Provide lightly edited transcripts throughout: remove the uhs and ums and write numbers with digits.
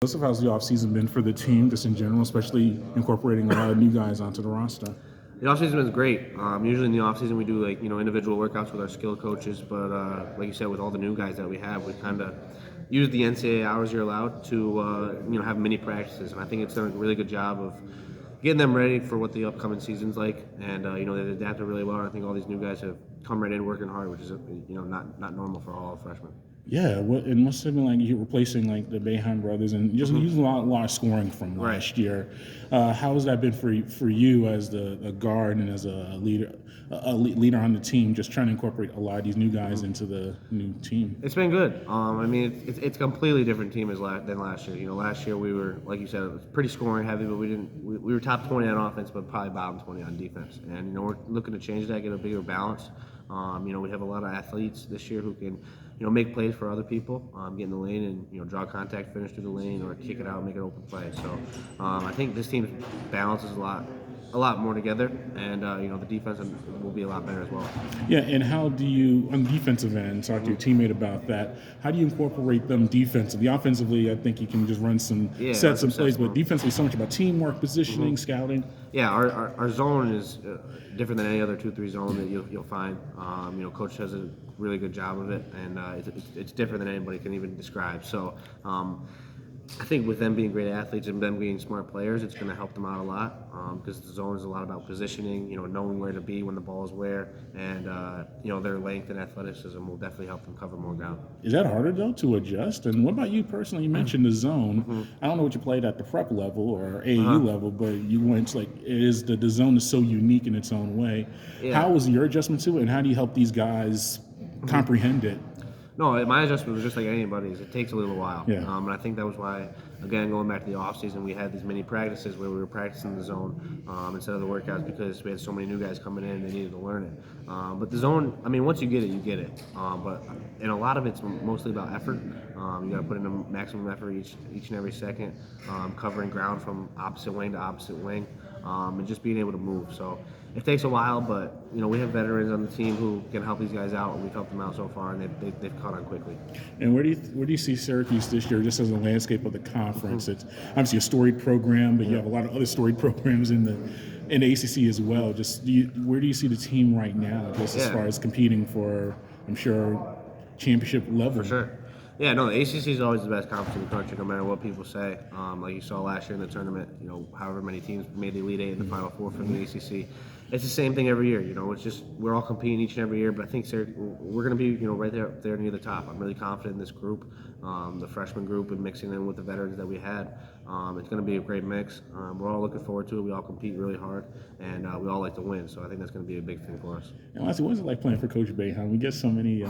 Joseph, how's the offseason been for the team, just in general, especially incorporating a lot of new guys onto the roster? The offseason was great. Usually in the offseason we do individual workouts with our skill coaches, but like you said, with all the new guys that we have, we kind of use the NCAA hours you're allowed to have mini practices, and I think it's done a really good job of getting them ready for what the upcoming season's like, and they've adapted really well. And I think all these new guys have come right in working hard, which is not normal for all freshmen. Yeah, it must have been like you replacing like the Boeheim brothers and just using a lot of scoring from last year. How has that been for you as a guard and as a leader on the team, just trying to incorporate a lot of these new guys into the new team? It's been good. It's a completely different team than last year. Last year we were, like you said, it was pretty scoring heavy, but we were top 20 on offense, but probably bottom 20 on defense. And we're looking to change that, get a bigger balance. We have a lot of athletes this year who can, make plays for other people, get in the lane and draw contact, finish through the lane, or kick it out, make an open play. So I think this team balances a lot more together, and the defense will be a lot better as well. Yeah, and how do you, on the defensive end, talk to your teammate about that? How do you incorporate them defensively? Offensively, I think you can just run some sets and plays, but defensively, so much about teamwork, positioning, scouting. Yeah, our zone is different than any other 2-3 zone that you'll find. Coach does a really good job of it, and it's different than anybody can even describe. So I think with them being great athletes and them being smart players, it's going to help them out a lot because the zone is a lot about positioning, knowing where to be when the ball is where, and their length and athleticism will definitely help them cover more ground. Is that harder though to adjust? And what about you personally? You mentioned the zone. I don't know what you played at the prep level or AAU level, but you went like the zone is so unique in its own way. Yeah. How was your adjustment to it, and how do you help these guys comprehend it? No, my adjustment was just like anybody's. It takes a little while. Yeah. And I think that was why, again, going back to the offseason, we had these mini practices where we were practicing the zone instead of the workouts because we had so many new guys coming in and they needed to learn it. But the zone, once you get it, you get it. And a lot of it's mostly about effort. You got to put in a maximum effort each and every second, covering ground from opposite wing to opposite wing, and just being able to move. So it takes a while, but we have veterans on the team who can help these guys out, and we've helped them out so far, and they've caught on quickly. And where do you see Syracuse this year, just as a landscape of the conference? It's obviously a storied program, but you have a lot of other storied programs in the ACC as well. Where do you see the team right now, just as far as competing for, I'm sure, championship level? For sure. Yeah, no, the ACC is always the best conference in the country, no matter what people say. Like you saw last year in the tournament, however many teams made the Elite Eight in the Final Four from the ACC. It's the same thing every year. It's just we're all competing each and every year. But I think we're going to be right there near the top. I'm really confident in this group, the freshman group, and mixing in with the veterans that we had. It's going to be a great mix. We're all looking forward to it. We all compete really hard, and we all like to win. So I think that's going to be a big thing for us. And honestly, what is it like playing for Coach Boeheim? We get so many,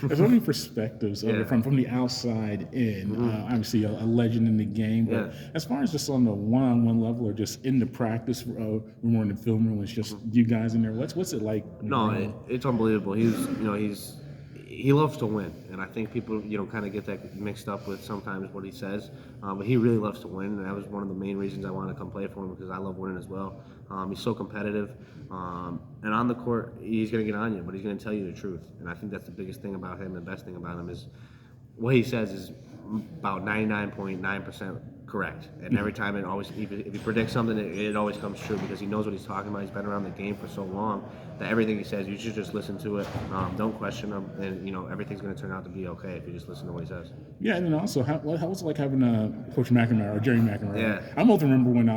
there's so many perspectives of it from the outside in. Obviously, a legend in the game. But as far as just on the one-on-one level, or just in the practice room or in the film room, it's just you guys in there. What's it like? No, it's unbelievable. He loves to win, and I think people kind of get that mixed up with sometimes what he says. But he really loves to win, and that was one of the main reasons I wanted to come play for him, because I love winning as well. He's so competitive, and on the court he's going to get on you, but he's going to tell you the truth. And I think that's the biggest thing about him. The best thing about him is what he says is about 99.9% correct, and every time if he predicts something, it always comes true, because he knows what he's talking about. He's been around the game for so long that everything he says, you should just listen to it. Don't question him, and everything's going to turn out to be okay if you just listen to what he says. Yeah, and then also, how was it like having Coach McNamara or Jerry McNamara? Yeah. I'm old to remember when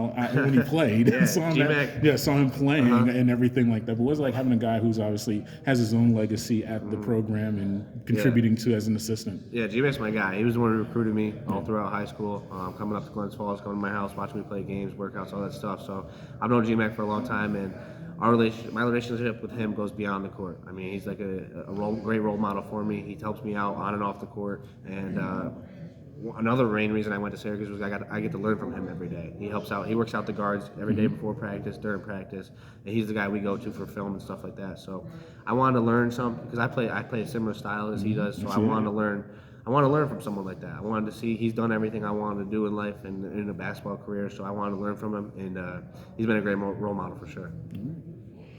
he played. saw him playing and everything like that. But what was it like having a guy who's obviously has his own legacy at the program and contributing to as an assistant? Yeah, G-Mac's my guy. He was the one who recruited me all throughout high school, coming up to Glens Falls, coming to my house, watching me play games, workouts, all that stuff. So I've known G-Mac for a long time, and my relationship with him goes beyond the court. He's like a great role model for me. He helps me out on and off the court, and another main reason I went to Syracuse was I get to learn from him every day. He helps out. He works out the guards every day before practice, during practice, and he's the guy we go to for film and stuff like that. So I wanted to learn something, because I play a similar style as he does. So I wanted to learn from someone like that. I wanted to see he's done everything I wanted to do in life and in a basketball career. So I wanted to learn from him, and he's been a great role model for sure.